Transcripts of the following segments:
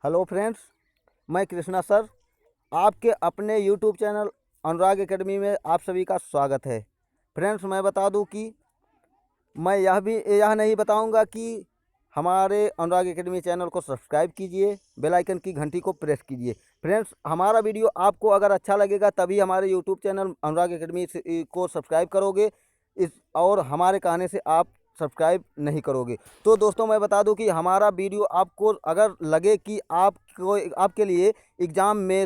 Hello friends, मैं Krishna sir आपके अपने यूट्यूब चैनल अनुराग एकेडमी में आप सभी का स्वागत है। फ्रेंड्स, मैं बता दूं कि मैं यह नहीं बताऊंगा कि हमारे अनुराग एकेडमी चैनल को सब्सक्राइब कीजिए, बेल आइकन की घंटी को प्रेस कीजिए। फ्रेंड्स, हमारा वीडियो आपको अगर अच्छा लगेगा तभी हमारे यूट्यूब चैनल अनुराग एकेडमी को सब्सक्राइब करोगे। और हमारे कहने से आप सब्सक्राइब नहीं करोगे। तो दोस्तों, मैं बता दूं कि हमारा वीडियो आपको अगर लगे कि आपके लिए एग्ज़ाम में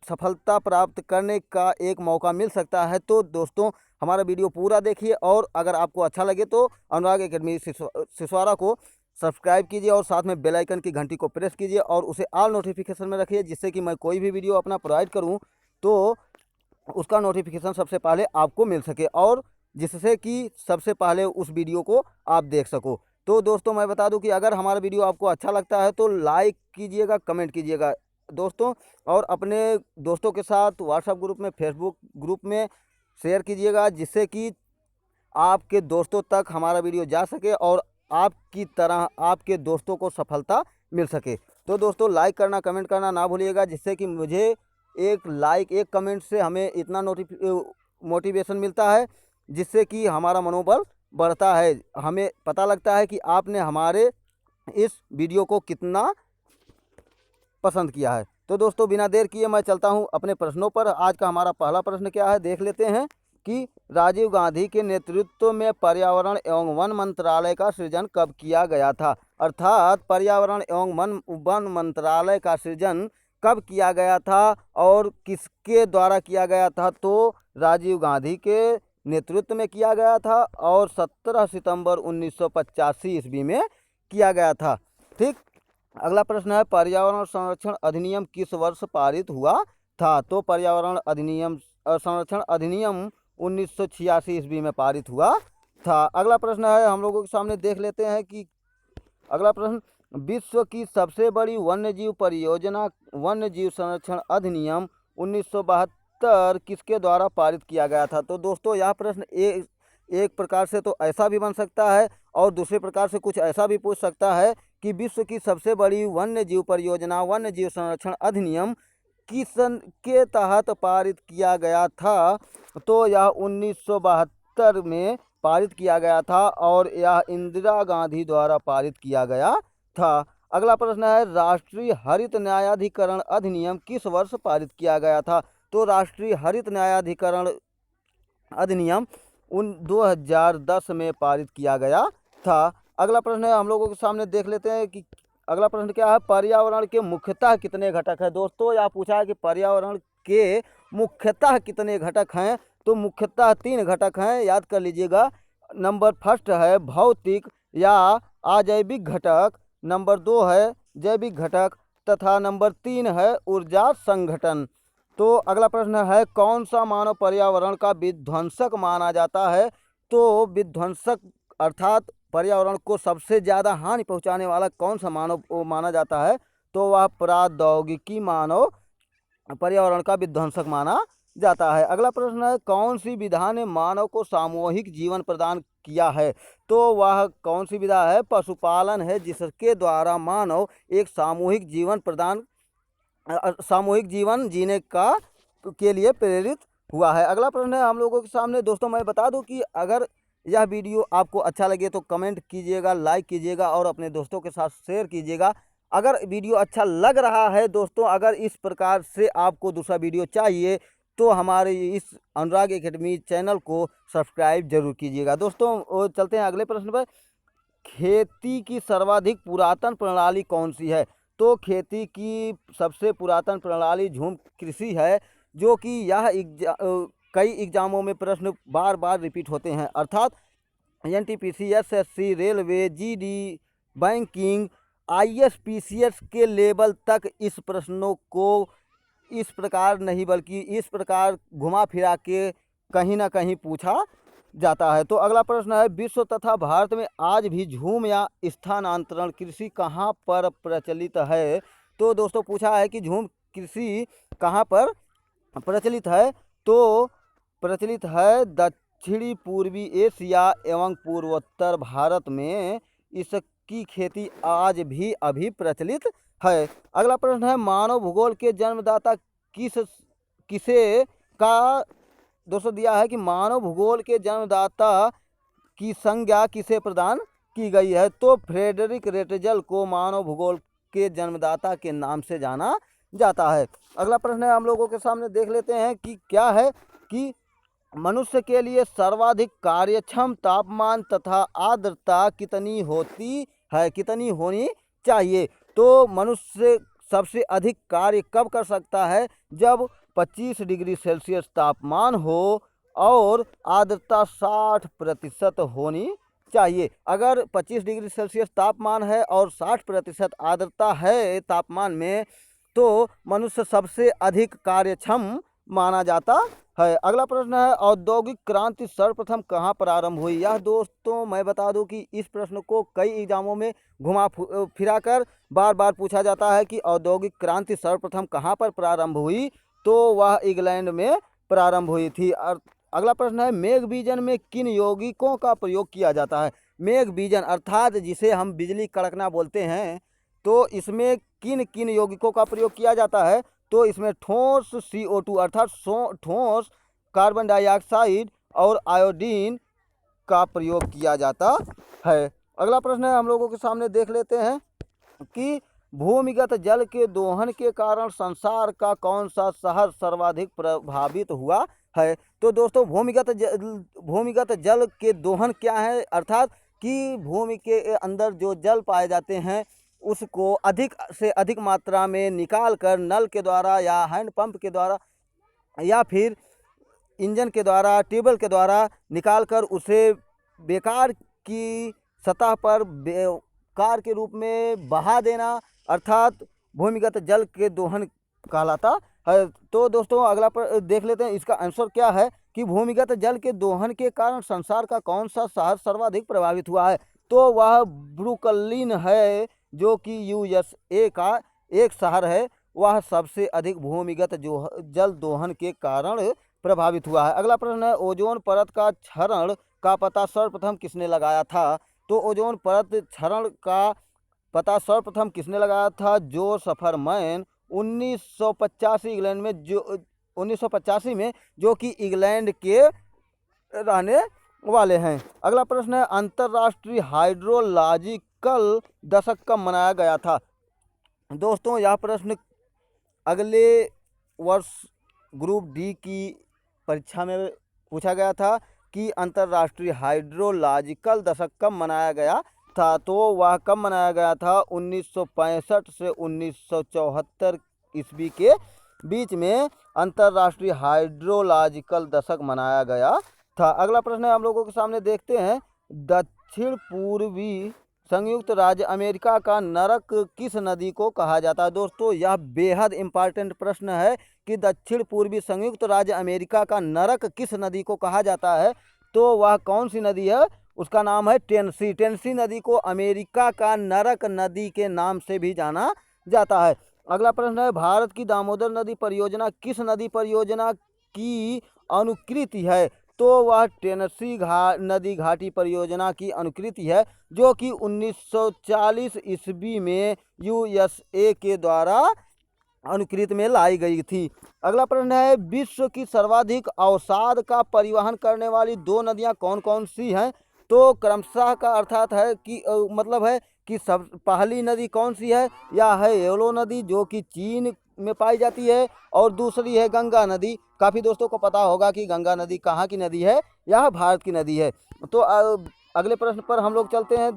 सफलता प्राप्त करने का एक मौका मिल सकता है, तो दोस्तों हमारा वीडियो पूरा देखिए। और अगर आपको अच्छा लगे तो अनुराग एकेडमी सिसवारा को सब्सक्राइब कीजिए और साथ में बेल आइकन की घंटी को प्रेस कीजिए और उसे ऑल नोटिफिकेशन में रखिए, जिससे कि मैं कोई भी वीडियो अपना प्रोवाइड करूं तो उसका नोटिफिकेशन सबसे पहले आपको मिल सके और जिससे कि सबसे पहले उस वीडियो को आप देख सको। तो दोस्तों, मैं बता दूं कि अगर हमारा वीडियो आपको अच्छा लगता है तो लाइक कीजिएगा, कमेंट कीजिएगा दोस्तों, और अपने दोस्तों के साथ व्हाट्सएप ग्रुप में, फेसबुक ग्रुप में शेयर कीजिएगा, जिससे कि आपके दोस्तों तक हमारा वीडियो जा सके और आपकी तरह आपके दोस्तों को सफलता मिल सके। तो दोस्तों, लाइक करना, कमेंट करना ना भूलिएगा, जिससे कि मुझे एक लाइक, एक कमेंट से हमें इतना मोटिवेशन मिलता है, जिससे कि हमारा मनोबल बढ़ता है। हमें पता लगता है कि आपने हमारे इस वीडियो को कितना पसंद किया है। तो दोस्तों, बिना देर किए मैं चलता हूं अपने प्रश्नों पर। आज का हमारा पहला प्रश्न क्या है, देख लेते हैं कि राजीव गांधी के नेतृत्व में पर्यावरण एवं वन मंत्रालय का सृजन कब किया गया था। अर्थात पर्यावरण एवं वन मंत्रालय का सृजन कब किया गया था और किसके द्वारा किया गया था। तो राजीव गांधी के नेतृत्व में किया गया था और 17 सितंबर 1985 ईस्वी में किया गया था। ठीक। अगला प्रश्न है, पर्यावरण संरक्षण अधिनियम किस वर्ष पारित हुआ था। तो पर्यावरण संरक्षण अधिनियम 1986 ईस्वी में पारित हुआ था। अगला प्रश्न है, हम लोगों के सामने देख लेते हैं कि अगला प्रश्न, विश्व की सबसे बड़ी वन्यजीव परियोजना वन्यजीव संरक्षण अधिनियम 1972 किसके द्वारा पारित किया गया था। तो दोस्तों, यह प्रश्न एक प्रकार से तो ऐसा भी बन सकता है और दूसरे प्रकार से कुछ ऐसा भी पूछ सकता है कि विश्व की सबसे बड़ी वन्यजीव परियोजना वन्यजीव संरक्षण अधिनियम किस सन के तहत पारित किया गया था। तो यह 1972 में पारित किया गया था और यह इंदिरा गांधी द्वारा पारित किया गया था। अगला प्रश्न है, राष्ट्रीय हरित न्यायाधिकरण अधिनियम किस वर्ष पारित किया गया था। तो राष्ट्रीय हरित न्यायाधिकरण अधिनियम 2010 में पारित किया गया था। अगला प्रश्न है, हम लोगों के सामने देख लेते हैं कि अगला प्रश्न क्या है, पर्यावरण के मुख्यतः कितने घटक हैं। दोस्तों, यह पूछा है कि पर्यावरण के मुख्यतः कितने घटक हैं। तो मुख्यतः 3 घटक हैं, याद कर लीजिएगा। नंबर फर्स्ट है भौतिक या अजैविक घटक, नंबर 2 है जैविक घटक तथा नंबर 3 है ऊर्जा संगठन। तो अगला प्रश्न है, कौन सा मानव पर्यावरण का विध्वंसक माना जाता है। तो विध्वंसक अर्थात पर्यावरण को सबसे ज़्यादा हानि पहुंचाने वाला कौन सा मानव वो माना जाता है। तो वह प्रौद्योगिकी मानव पर्यावरण का विध्वंसक माना जाता है। अगला प्रश्न है, कौन सी विधा ने मानव को सामूहिक जीवन प्रदान किया है। तो वह कौन सी विधा है, पशुपालन है, जिसके द्वारा मानव एक सामूहिक जीवन जीने के लिए प्रेरित हुआ है। अगला प्रश्न है, हम लोगों के सामने दोस्तों, मैं बता दूं कि अगर यह वीडियो आपको अच्छा लगे तो कमेंट कीजिएगा, लाइक कीजिएगा और अपने दोस्तों के साथ शेयर कीजिएगा। अगर वीडियो अच्छा लग रहा है दोस्तों, अगर इस प्रकार से आपको दूसरा वीडियो चाहिए तो हमारे इस अनुराग एकेडमी चैनल को सब्सक्राइब जरूर कीजिएगा। दोस्तों, चलते हैं अगले प्रश्न पर। खेती की सर्वाधिक पुरातन प्रणाली कौन सी है। तो खेती की सबसे पुरातन प्रणाली झूम कृषि है, जो कि कई एग्जामों में प्रश्न बार बार रिपीट होते हैं। अर्थात NTPC, SSC, railway, GD, banking, ISPCS के लेवल तक इस प्रश्नों को इस प्रकार नहीं बल्कि इस प्रकार घुमा फिरा के कहीं ना कहीं पूछा जाता है। तो अगला प्रश्न है, विश्व तथा भारत में आज भी झूम या स्थानांतरण कृषि कहाँ पर प्रचलित है। तो दोस्तों, पूछा है कि झूम कृषि कहाँ पर प्रचलित है। तो प्रचलित है दक्षिणी पूर्वी एशिया एवं पूर्वोत्तर भारत में इसकी खेती आज भी अभी प्रचलित है। अगला प्रश्न है मानव भूगोल के जन्मदाता किसे का दोस्तों दिया है कि मानव भूगोल के जन्मदाता की संज्ञा किसे प्रदान की गई है। तो फ्रेडरिक रेटजल को मानव भूगोल के जन्मदाता के नाम से जाना जाता है। अगला प्रश्न है हम लोगों के सामने देख लेते हैं कि क्या है कि मनुष्य के लिए सर्वाधिक कार्यक्षम तापमान तथा आर्द्रता कितनी होनी चाहिए। तो मनुष्य सबसे अधिक कार्य कब कर सकता है, जब 25 डिग्री सेल्सियस तापमान हो और आर्द्रता 60% होनी चाहिए। अगर 25 डिग्री सेल्सियस तापमान है और 60% आर्द्रता है तापमान में, तो मनुष्य सबसे अधिक कार्यक्षम माना जाता है। अगला प्रश्न है औद्योगिक क्रांति सर्वप्रथम कहाँ प्रारंभ हुई। यह दोस्तों मैं बता दूं कि इस प्रश्न को कई एग्जामों में घुमा फिरा कर बार बार पूछा जाता है कि औद्योगिक क्रांति सर्वप्रथम कहाँ पर प्रारंभ हुई। तो वह इंग्लैंड में प्रारंभ हुई थी। और अगला प्रश्न है मेघ बीजन में किन यौगिकों का प्रयोग किया जाता है। मेघ बीजन अर्थात जिसे हम बिजली कड़कना बोलते हैं, तो इसमें किन किन यौगिकों का प्रयोग किया जाता है। तो इसमें ठोस CO2 अर्थात ठोस कार्बन डाइऑक्साइड और आयोडीन का प्रयोग किया जाता है। अगला प्रश्न है हम लोगों के सामने देख लेते हैं कि भूमिगत जल के दोहन के कारण संसार का कौन सा शहर सर्वाधिक प्रभावित हुआ है। तो दोस्तों भूमिगत जल के दोहन क्या है, अर्थात कि भूमि के अंदर जो जल पाए जाते हैं उसको अधिक से अधिक मात्रा में निकाल कर नल के द्वारा या हैंडपंप के द्वारा या फिर इंजन के द्वारा ट्यूबवेल के द्वारा निकालकर उसे बेकार की सतह पर बेकार के रूप में बहा देना, अर्थात भूमिगत जल के दोहन कहलाता है। तो दोस्तों अगला पर देख लेते हैं इसका आंसर क्या है कि भूमिगत जल के दोहन के कारण संसार का कौन सा शहर सर्वाधिक प्रभावित हुआ है। तो वह ब्रुकलिन है, जो कि USA का एक शहर है। वह सबसे अधिक भूमिगत जल दोहन के कारण प्रभावित हुआ है। अगला प्रश्न है ओजोन परत का क्षरण का पता सर्वप्रथम किसने लगाया था। तो ओजोन परत क्षरण का पता सर्वप्रथम किसने लगाया था। जो सफरमैन 1985 इंग्लैंड में 1985 में, जो कि इंग्लैंड के रहने वाले हैं। अगला प्रश्न है अंतर्राष्ट्रीय हाइड्रोलॉजिकल दशक कब मनाया गया था। दोस्तों यह प्रश्न अगले वर्ष ग्रुप डी की परीक्षा में पूछा गया था कि अंतर्राष्ट्रीय हाइड्रोलॉजिकल दशक कब मनाया गया था। तो वह कब मनाया गया था 1965 से 1974 ईस्वी के बीच में अंतर्राष्ट्रीय हाइड्रोलॉजिकल दशक मनाया गया था। अगला प्रश्न है हम लोगों के सामने देखते हैं दक्षिण पूर्वी संयुक्त राज्य अमेरिका का नरक किस नदी को कहा जाता है। दोस्तों यह बेहद इंपॉर्टेंट प्रश्न है कि दक्षिण पूर्वी संयुक्त राज्य अमेरिका का नरक किस नदी को कहा जाता है। तो वह कौन सी नदी है, उसका नाम है टेनेसी। टेनेसी नदी को अमेरिका का नरक नदी के नाम से भी जाना जाता है। अगला प्रश्न है भारत की दामोदर नदी परियोजना किस नदी परियोजना की अनुकृति है। तो वह टेनेसी नदी घाटी परियोजना की अनुकृति है, जो कि 1940 ईस्वी में USA के द्वारा अनुकृत में लाई गई थी। अगला प्रश्न है विश्व की सर्वाधिक अवसाद का परिवहन करने वाली 2 नदियां कौन कौन सी हैं। तो क्रमशः का अर्थात है कि मतलब है कि सब पहली नदी कौन सी है, या है येलो नदी जो कि चीन में पाई जाती है, और दूसरी है गंगा नदी। काफ़ी दोस्तों को पता होगा कि गंगा नदी कहाँ की नदी है, यह भारत की नदी है। तो अगले प्रश्न पर हम लोग चलते हैं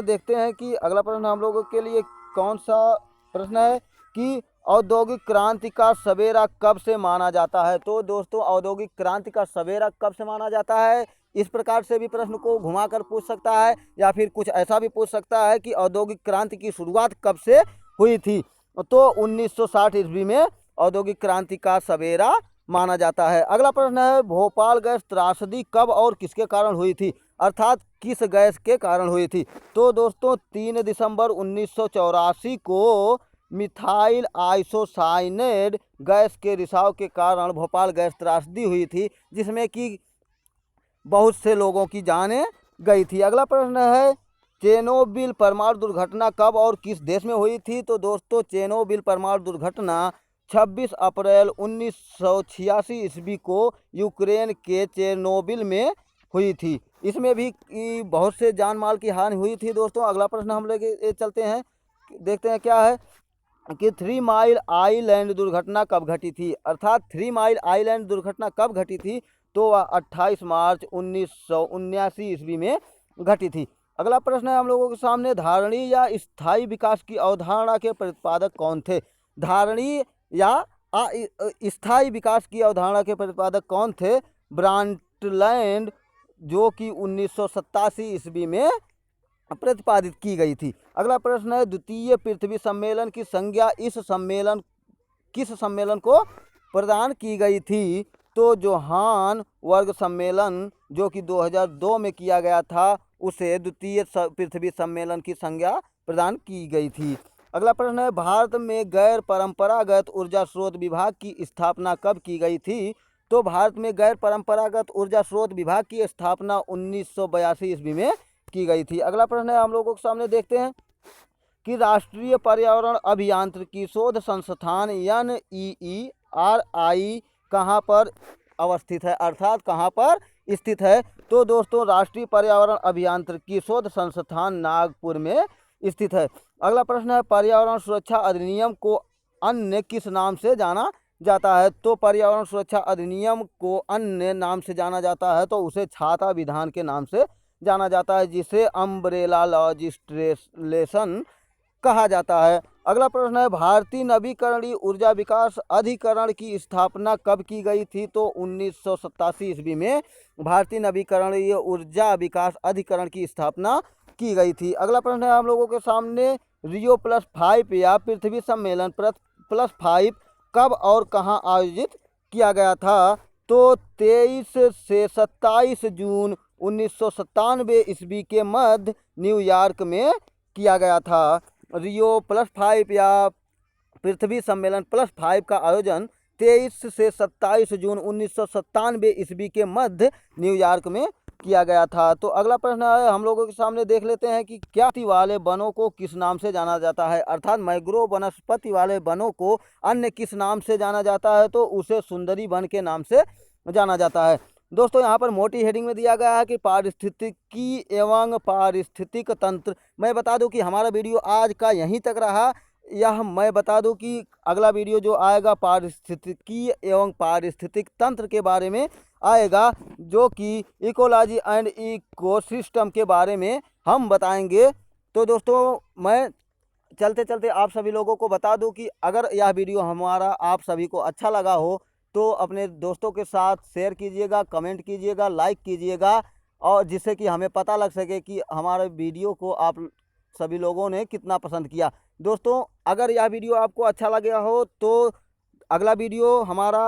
देखते हैं कि अगला प्रश्न हम लोगों के लिए कौन सा प्रश्न है कि औद्योगिक क्रांति का सवेरा कब से माना जाता है। तो दोस्तों औद्योगिक क्रांति का सवेरा कब से माना जाता है, इस प्रकार से भी प्रश्न को घुमाकर पूछ सकता है, या फिर कुछ ऐसा भी पूछ सकता है कि औद्योगिक क्रांति की शुरुआत कब से हुई थी। तो 1960 ईस्वी में औद्योगिक क्रांति का सवेरा माना जाता है। अगला प्रश्न है भोपाल गैस त्रासदी कब और किसके कारण हुई थी, अर्थात किस गैस के कारण हुई थी। तो दोस्तों 3 दिसंबर 1984 को मिथाइल आइसोसाइनेट गैस के रिसाव के कारण भोपाल गैस त्रासदी हुई थी, जिसमें कि बहुत से लोगों की जानें गई थी। अगला प्रश्न है चेरनोबिल परमाणु दुर्घटना कब और किस देश में हुई थी? तो दोस्तों चेरनोबिल परमाणु दुर्घटना 26 अप्रैल 1986 ईस्वी को यूक्रेन के चेरनोबिल में हुई थी। इसमें भी बहुत से जान माल की हानि हुई थी। दोस्तों अगला प्रश्न हम लेके चलते हैं, देखते हैं क्या है कि 3 माइल आइलैंड दुर्घटना कब घटी थी? अर्थात 3 माइल आइलैंड दुर्घटना कब घटी थी? तो वह 28 मार्च 1979 ईस्वी में घटी थी। अगला प्रश्न है हम लोगों के सामने, धारणीय या स्थायी विकास की अवधारणा के प्रतिपादक कौन थे? धारणीय या स्थायी विकास की अवधारणा के प्रतिपादक कौन थे? ब्रांटलैंड, जो कि 1987 ईस्वी में प्रतिपादित की गई थी। अगला प्रश्न है, द्वितीय पृथ्वी सम्मेलन की संज्ञा किस सम्मेलन को प्रदान की गई थी? तो जोहानसबर्ग सम्मेलन, जो कि 2002 में किया गया था, उसे द्वितीय पृथ्वी सम्मेलन की संज्ञा प्रदान की गई थी। अगला प्रश्न है, भारत में गैर परंपरागत ऊर्जा स्रोत विभाग की स्थापना कब की गई थी? तो भारत में गैर परंपरागत ऊर्जा स्रोत विभाग की स्थापना 1982 ईस्वी में की गई थी। अगला प्रश्न है हम लोगों के सामने, देखते हैं कि राष्ट्रीय पर्यावरण अभियांत्रिकी शोध संस्थान NEERI कहाँ पर अवस्थित है? अर्थात कहाँ पर स्थित है? तो दोस्तों राष्ट्रीय पर्यावरण अभियांत्रिकी शोध संस्थान नागपुर में स्थित है। अगला प्रश्न है, पर्यावरण सुरक्षा अधिनियम को अन्य किस नाम से जाना जाता है? तो पर्यावरण सुरक्षा अधिनियम को अन्य नाम से जाना जाता है तो उसे छाता विधान के नाम से जाना जाता है, जिसे अम्ब्रेला लेजिस्लेशन कहा जाता है। अगला प्रश्न है, भारतीय नवीकरणीय ऊर्जा विकास अधिकरण की स्थापना कब की गई थी? तो 1987 ईस्वी में भारतीय नवीकरणीय ऊर्जा विकास अधिकरण की स्थापना की गई थी। अगला प्रश्न है हम लोगों के सामने, रियो +5 या पृथ्वी सम्मेलन +5 कब और कहां आयोजित किया गया था? तो 23 से 27 जून 1997 ईस्वी के मध्य न्यूयॉर्क में किया गया था। रियो +5 या पृथ्वी सम्मेलन +5 का आयोजन 23 से 27 जून 1997 ईस्वी के मध्य न्यूयॉर्क में किया गया था। तो अगला प्रश्न है हम लोगों के सामने, देख लेते हैं कि क्या वनस्पति वाले वनों को किस नाम से जाना जाता है? अर्थात मैंग्रोव वनस्पति वाले वनों को अन्य किस नाम से जाना जाता है? तो उसे सुंदरी वन के नाम से जाना जाता है। दोस्तों यहाँ पर मोटी हेडिंग में दिया गया है कि पारिस्थितिकी एवं पारिस्थितिक तंत्र। मैं बता दूं कि हमारा वीडियो आज का यहीं तक रहा। यह मैं बता दूं कि अगला वीडियो जो आएगा पारिस्थितिकी एवं पारिस्थितिक तंत्र के बारे में आएगा, जो कि इकोलॉजी एंड इकोसिस्टम के बारे में हम बताएंगे। तो दोस्तों मैं चलते चलते आप सभी लोगों को बता दूं कि अगर यह वीडियो हमारा आप सभी को अच्छा लगा हो तो अपने दोस्तों के साथ शेयर कीजिएगा, कमेंट कीजिएगा, लाइक कीजिएगा, और जिससे कि हमें पता लग सके कि हमारे वीडियो को आप सभी लोगों ने कितना पसंद किया। दोस्तों अगर यह वीडियो आपको अच्छा लगा हो तो अगला वीडियो हमारा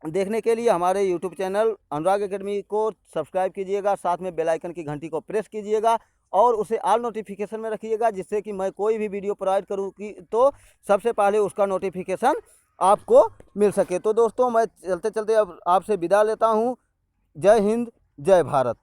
देखने के लिए हमारे यूट्यूब चैनल अनुराग एकेडमी को सब्सक्राइब कीजिएगा, साथ में बेल आइकन की घंटी को प्रेस कीजिएगा और उसे ऑल नोटिफिकेशन में रखिएगा, जिससे कि मैं कोई भी वीडियो प्रोवाइड करूँ तो सबसे पहले उसका नोटिफिकेशन आपको मिल सके। तो दोस्तों मैं चलते चलते अब आपसे विदा लेता हूँ। जय हिंद, जय भारत।